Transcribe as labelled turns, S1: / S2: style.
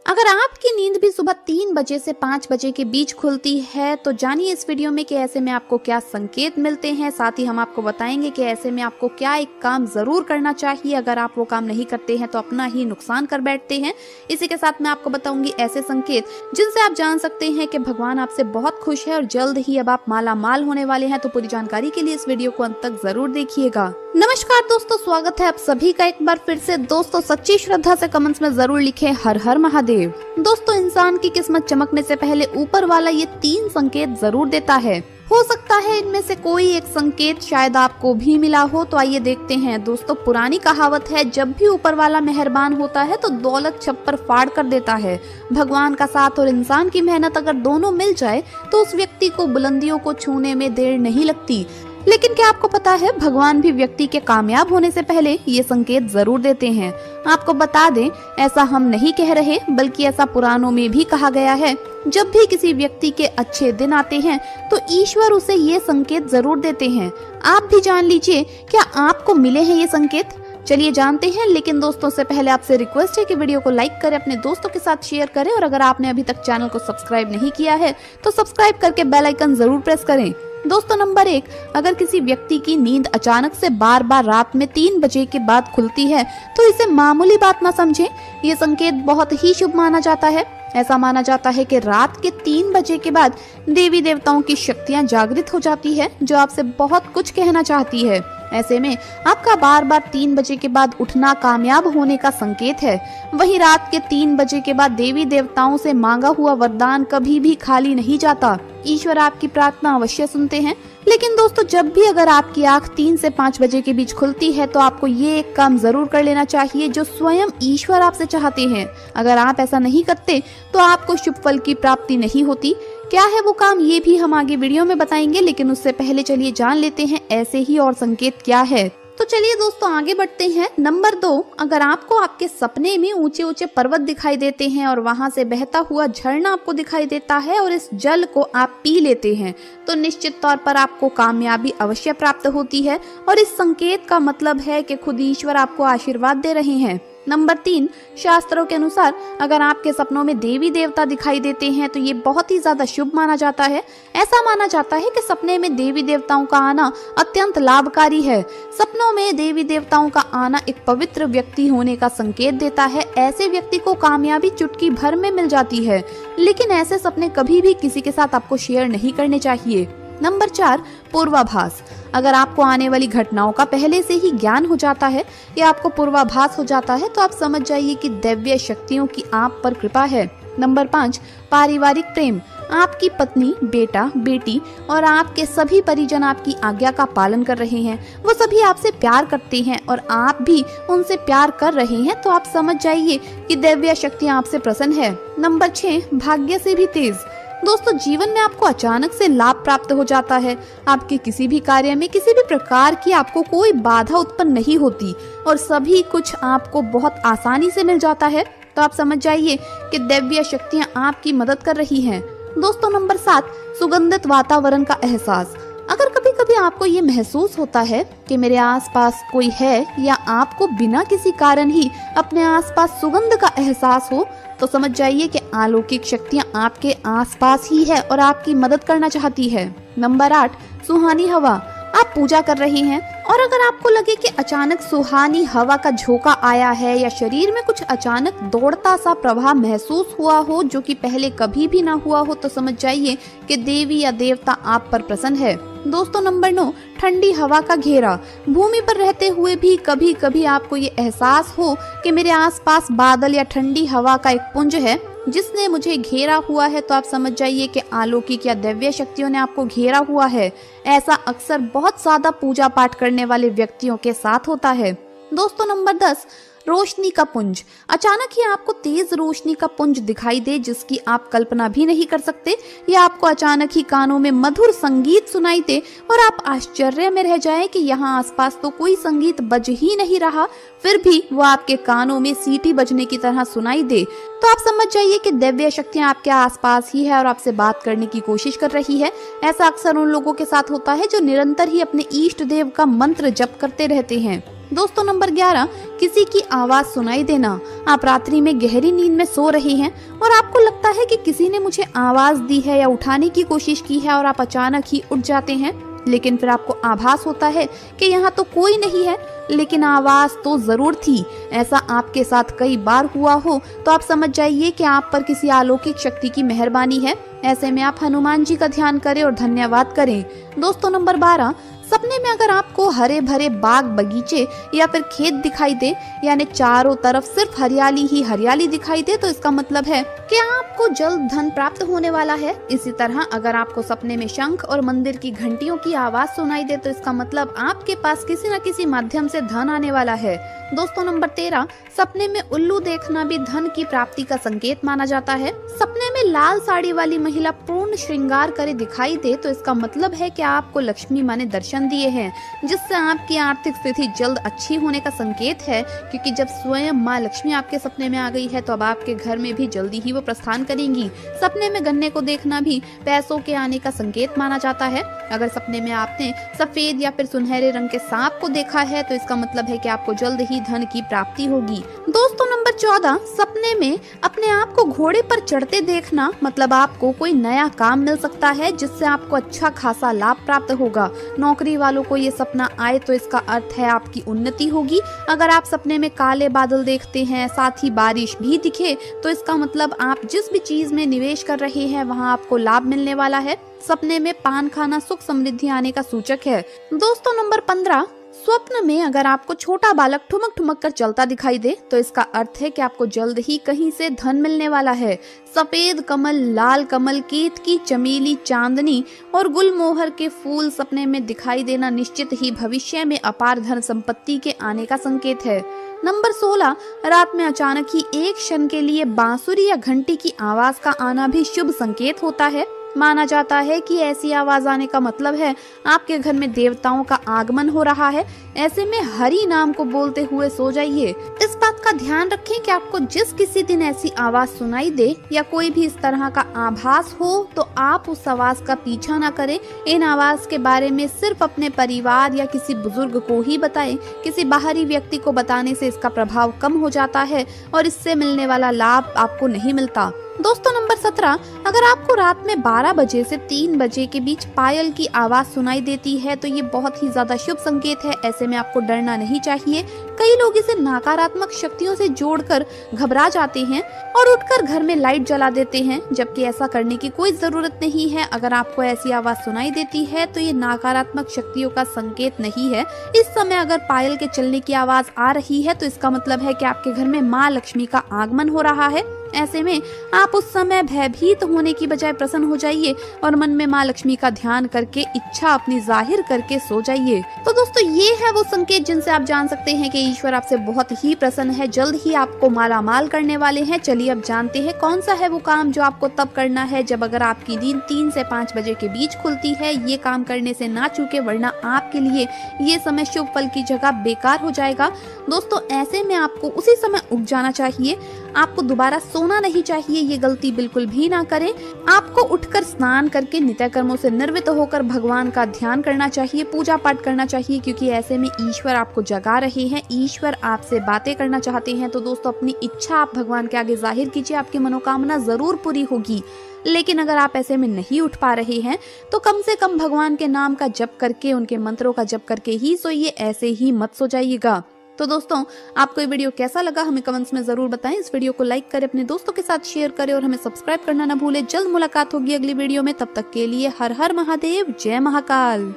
S1: अगर आपकी नींद भी सुबह 3 बजे से 5 बजे के बीच खुलती है तो जानिए इस वीडियो में कि ऐसे में आपको क्या संकेत मिलते हैं। साथ ही हम आपको बताएंगे कि ऐसे में आपको क्या एक काम जरूर करना चाहिए। अगर आप वो काम नहीं करते हैं तो अपना ही नुकसान कर बैठते हैं। इसी के साथ मैं आपको बताऊंगी ऐसे संकेत जिनसे आप जान सकते हैं कि भगवान आपसे बहुत खुश है और जल्द ही अब आप माला माल होने वाले हैं। तो पूरी जानकारी के लिए इस वीडियो को अंत तक जरूर देखिएगा। नमस्कार दोस्तों, स्वागत है आप सभी का एक बार फिर से। दोस्तों सच्ची श्रद्धा से कमेंट्स में जरूर लिखें हर हर महादेव। दोस्तों इंसान की किस्मत चमकने से पहले ऊपर वाला ये 3 संकेत जरूर देता है। हो सकता है इनमें से कोई एक संकेत शायद आपको भी मिला हो। तो आइए देखते हैं। दोस्तों पुरानी कहावत है, जब भी ऊपर वाला मेहरबान होता है तो दौलत छप्पर फाड़ कर देता है। भगवान का साथ और इंसान की मेहनत अगर दोनों मिल जाए तो उस व्यक्ति को बुलंदियों को छूने में देर नहीं लगती। लेकिन क्या आपको पता है, भगवान भी व्यक्ति के कामयाब होने से पहले ये संकेत जरूर देते हैं। आपको बता दें, ऐसा हम नहीं कह रहे बल्कि ऐसा पुराणों में भी कहा गया है। जब भी किसी व्यक्ति के अच्छे दिन आते हैं तो ईश्वर उसे ये संकेत जरूर देते हैं। आप भी जान लीजिए, क्या आपको मिले हैं ये संकेत? चलिए जानते हैं। लेकिन दोस्तों से पहले आपसे रिक्वेस्ट है कि वीडियो को लाइक करें, अपने दोस्तों के साथ शेयर करें और अगर आपने अभी तक चैनल को सब्सक्राइब नहीं किया है तो सब्सक्राइब करके बेल आइकन जरूर प्रेस करें। दोस्तों नंबर 1, अगर किसी व्यक्ति की नींद अचानक से बार बार रात में 3 बजे के बाद खुलती है तो इसे मामूली बात ना समझें। ये संकेत बहुत ही शुभ माना जाता है। ऐसा माना जाता है कि रात के 3 बजे के बाद देवी देवताओं की शक्तियां जागृत हो जाती है जो आपसे बहुत कुछ कहना चाहती है। ऐसे में आपका बार बार 3 बजे के बाद उठना कामयाब होने का संकेत है। वहीं रात के 3 बजे के बाद देवी देवताओं से मांगा हुआ वरदान कभी भी खाली नहीं जाता। ईश्वर आपकी प्रार्थना अवश्य सुनते हैं। लेकिन दोस्तों जब भी अगर आपकी आंख 3 से 5 बजे के बीच खुलती है तो आपको ये एक काम जरूर कर लेना चाहिए जो स्वयं ईश्वर आपसे चाहते हैं। अगर आप ऐसा नहीं करते तो आपको शुभ फल की प्राप्ति नहीं होती। क्या है वो काम, ये भी हम आगे वीडियो में बताएंगे। लेकिन उससे पहले चलिए जान लेते हैं ऐसे ही और संकेत क्या है। तो चलिए दोस्तों आगे बढ़ते हैं। नंबर 2, अगर आपको आपके सपने में ऊंचे ऊंचे पर्वत दिखाई देते हैं और वहां से बहता हुआ झरना आपको दिखाई देता है और इस जल को आप पी लेते हैं तो निश्चित तौर पर आपको कामयाबी अवश्य प्राप्त होती है और इस संकेत का मतलब है कि खुद ईश्वर आपको आशीर्वाद दे रहे हैं। नंबर 3, शास्त्रों के अनुसार अगर आपके सपनों में देवी देवता दिखाई देते हैं तो ये बहुत ही ज्यादा शुभ माना जाता है। ऐसा माना जाता है कि सपने में देवी देवताओं का आना अत्यंत लाभकारी है। सपनों में देवी देवताओं का आना एक पवित्र व्यक्ति होने का संकेत देता है। ऐसे व्यक्ति को कामयाबी चुटकी भर में मिल जाती है। लेकिन ऐसे सपने कभी भी किसी के साथ आपको शेयर नहीं करने चाहिए। नंबर 4, पूर्वाभास। अगर आपको आने वाली घटनाओं का पहले से ही ज्ञान हो जाता है या आपको पूर्वाभास हो जाता है तो आप समझ जाइए कि दैवीय शक्तियों की आप पर कृपा है। नंबर 5, पारिवारिक प्रेम। आपकी पत्नी, बेटा, बेटी और आपके सभी परिजन आपकी आज्ञा का पालन कर रहे हैं। वो सभी आपसे प्यार करते हैं और आप भी उनसे प्यार कर रहे हैं तो आप समझ जाइए कि दैवीय शक्तियां आपसे प्रसन्न है। नंबर 6, भाग्य से भी तेज। दोस्तों जीवन में आपको अचानक से लाभ प्राप्त हो जाता है। आपके किसी भी कार्य में किसी भी प्रकार की आपको कोई बाधा उत्पन्न नहीं होती और सभी कुछ आपको बहुत आसानी से मिल जाता है। तो आप समझ जाइए कि दैवीय शक्तियां आपकी मदद कर रही हैं। दोस्तों नंबर 7, सुगंधित वातावरण का एहसास। अगर कभी कभी आपको ये महसूस होता है कि मेरे आसपास कोई है या आपको बिना किसी कारण ही अपने आसपास सुगंध का एहसास हो तो समझ जाइए कि अलौकिक शक्तियां आपके आसपास ही है और आपकी मदद करना चाहती है। नंबर 8, सुहानी हवा। आप पूजा कर रहे हैं और अगर आपको लगे कि अचानक सुहानी हवा का झोंका आया है या शरीर में कुछ अचानक दौड़ता सा प्रवाह महसूस हुआ हो जो कि पहले कभी भी ना हुआ हो तो समझ जाइए कि देवी या देवता आप पर प्रसन्न है। दोस्तों नंबर 9, ठंडी हवा का घेरा। भूमि पर रहते हुए भी कभी कभी आपको ये एहसास हो कि मेरे आसपास बादल या ठंडी हवा का एक पुंज है जिसने मुझे घेरा हुआ है तो आप समझ जाइए कि अलौकिक या दैवीय शक्तियों ने आपको घेरा हुआ है। ऐसा अक्सर बहुत ज्यादा पूजा पाठ करने वाले व्यक्तियों के साथ होता है। दोस्तों नंबर 10, रोशनी का पुंज। अचानक ही आपको तेज रोशनी का पुंज दिखाई दे जिसकी आप कल्पना भी नहीं कर सकते या आपको अचानक ही कानों में मधुर संगीत सुनाई दे और आप आश्चर्य में रह जाएं कि यहाँ आसपास तो कोई संगीत बज ही नहीं रहा, फिर भी वो आपके कानों में सीटी बजने की तरह सुनाई दे तो आप समझ जाइए कि दैवीय शक्तियां आपके आसपास ही है और आपसे बात करने की कोशिश कर रही है। ऐसा अक्सर उन लोगों के साथ होता है जो निरंतर ही अपने इष्ट देव का मंत्र जप करते रहते हैं। दोस्तों नंबर 11, किसी की आवाज सुनाई देना। आप रात्रि में गहरी नींद में सो रहे हैं और आपको लगता है कि किसी ने मुझे आवाज दी है या उठाने की कोशिश की है और आप अचानक ही उठ जाते हैं, लेकिन फिर आपको आभास होता है कि यहाँ तो कोई नहीं है, लेकिन आवाज तो जरूर थी। ऐसा आपके साथ कई बार हुआ हो तो आप समझ जाइए कि आप पर किसी अलौकिक शक्ति की मेहरबानी है। ऐसे में आप हनुमान जी का ध्यान करें और धन्यवाद करें। दोस्तों नंबर 12, सपने में अगर आपको हरे भरे बाग बगीचे या फिर खेत दिखाई दे, यानी चारों तरफ सिर्फ हरियाली ही हरियाली दिखाई दे, तो इसका मतलब है कि आपको जल्द धन प्राप्त होने वाला है। इसी तरह अगर आपको सपने में शंख और मंदिर की घंटियों की आवाज सुनाई दे, तो इसका मतलब आपके पास किसी न किसी माध्यम से धन आने वाला है। दोस्तों नंबर 13, सपने में उल्लू देखना भी धन की प्राप्ति का संकेत माना जाता है। सपने में लाल साड़ी वाली महिला पूर्ण श्रृंगार करे दिखाई दे, तो इसका मतलब है कि आपको लक्ष्मी माँ ने दर्शन दिए हैं, जिससे आपकी आर्थिक स्थिति जल्द अच्छी होने का संकेत है, क्योंकि जब स्वयं माँ लक्ष्मी आपके सपने में आ गई है तो अब आपके घर में भी जल्दी ही वो प्रस्थान करेंगी। सपने में गन्ने को देखना भी पैसों के आने का संकेत माना जाता है। अगर सपने में आपने सफेद या फिर सुनहरे रंग के सांप को देखा है तो इसका मतलब है कि आपको जल्द ही धन की प्राप्ति होगी। दोस्तों नंबर 14, सपने में अपने आप को घोड़े पर चढ़ते देखना, मतलब आपको कोई नया काम मिल सकता है जिससे आपको अच्छा खासा लाभ प्राप्त होगा। नौकरी वालों को ये सपना आए तो इसका अर्थ है आपकी उन्नति होगी। अगर आप सपने में काले बादल देखते हैं, साथ ही बारिश भी दिखे, तो इसका मतलब आप जिस भी चीज में निवेश कर रहे हैं वहाँ आपको लाभ मिलने वाला है। सपने में पान खाना सुख समृद्धि आने का सूचक है। दोस्तों नंबर 15, स्वप्न में अगर आपको छोटा बालक ठुमक ठुमक कर चलता दिखाई दे, तो इसका अर्थ है कि आपको जल्द ही कहीं से धन मिलने वाला है। सफेद कमल, लाल कमल, केतकी, चमेली, चांदनी और गुलमोहर के फूल सपने में दिखाई देना निश्चित ही भविष्य में अपार धन संपत्ति के आने का संकेत है। नंबर 16, रात में अचानक ही एक क्षण के लिए बांसुरी या घंटी की आवाज का आना भी शुभ संकेत होता है। माना जाता है कि ऐसी आवाज आने का मतलब है आपके घर में देवताओं का आगमन हो रहा है। ऐसे में हरि नाम को बोलते हुए सो जाइए। इस बात का ध्यान रखें कि आपको जिस किसी दिन ऐसी आवाज सुनाई दे या कोई भी इस तरह का आभास हो तो आप उस आवाज का पीछा ना करें। इन आवाज के बारे में सिर्फ अपने परिवार या किसी बुजुर्ग को ही बताएं। किसी बाहरी व्यक्ति को बताने से इसका प्रभाव कम हो जाता है और इससे मिलने वाला लाभ आपको नहीं मिलता। दोस्तों नंबर 17, अगर आपको रात में 12 बजे से 3 बजे के बीच पायल की आवाज सुनाई देती है तो ये बहुत ही ज्यादा शुभ संकेत है। ऐसे में आपको डरना नहीं चाहिए। कई लोग इसे नकारात्मक शक्तियों से जोड़कर घबरा जाते हैं और उठकर घर में लाइट जला देते हैं, जबकि ऐसा करने की कोई जरूरत नहीं है। अगर आपको ऐसी आवाज सुनाई देती है तो ये नकारात्मक शक्तियों का संकेत नहीं है। इस समय अगर पायल के चलने की आवाज आ रही है तो इसका मतलब है कि आपके घर में माँ लक्ष्मी का आगमन हो रहा है। ऐसे में आप उस समय भयभीत होने की बजाय प्रसन्न हो जाइए और मन में माँ लक्ष्मी का ध्यान करके इच्छा अपनी जाहिर करके सो जाइए। तो दोस्तों ये है वो संकेत जिनसे आप जान सकते हैं कि ईश्वर आपसे बहुत ही प्रसन्न है, जल्द ही आपको मालामाल करने वाले हैं। चलिए अब जानते हैं कौन सा है वो काम जो आपको तब करना है जब अगर आपकी नींद 3 से 5 बजे के बीच खुलती है। ये काम करने से ना चूके, वरना आपके लिए ये समय शुभ फल की जगह बेकार हो जाएगा। दोस्तों ऐसे में आपको उसी समय उठ जाना चाहिए। आपको दोबारा सोना नहीं चाहिए, ये गलती बिल्कुल भी ना करें। आपको उठकर स्नान करके नित्य कर्मों से निर्वृत्त होकर भगवान का ध्यान करना चाहिए, पूजा पाठ करना चाहिए, क्योंकि ऐसे में ईश्वर आपको जगा रहे हैं, ईश्वर आपसे बातें करना चाहते हैं। तो दोस्तों अपनी इच्छा आप भगवान के आगे जाहिर कीजिए, आपकी मनोकामना जरूर पूरी होगी। लेकिन अगर आप ऐसे में नहीं उठ पा रहे हैं तो कम से कम भगवान के नाम का जप करके, उनके मंत्रों का जप करके ही सोइए, ऐसे ही मत सो जाइएगा। तो दोस्तों आपको ये वीडियो कैसा लगा हमें कमेंट्स में जरूर बताएं। इस वीडियो को लाइक करें, अपने दोस्तों के साथ शेयर करें और हमें सब्सक्राइब करना ना भूलें। जल्द मुलाकात होगी अगली वीडियो में, तब तक के लिए हर हर महादेव, जय महाकाल।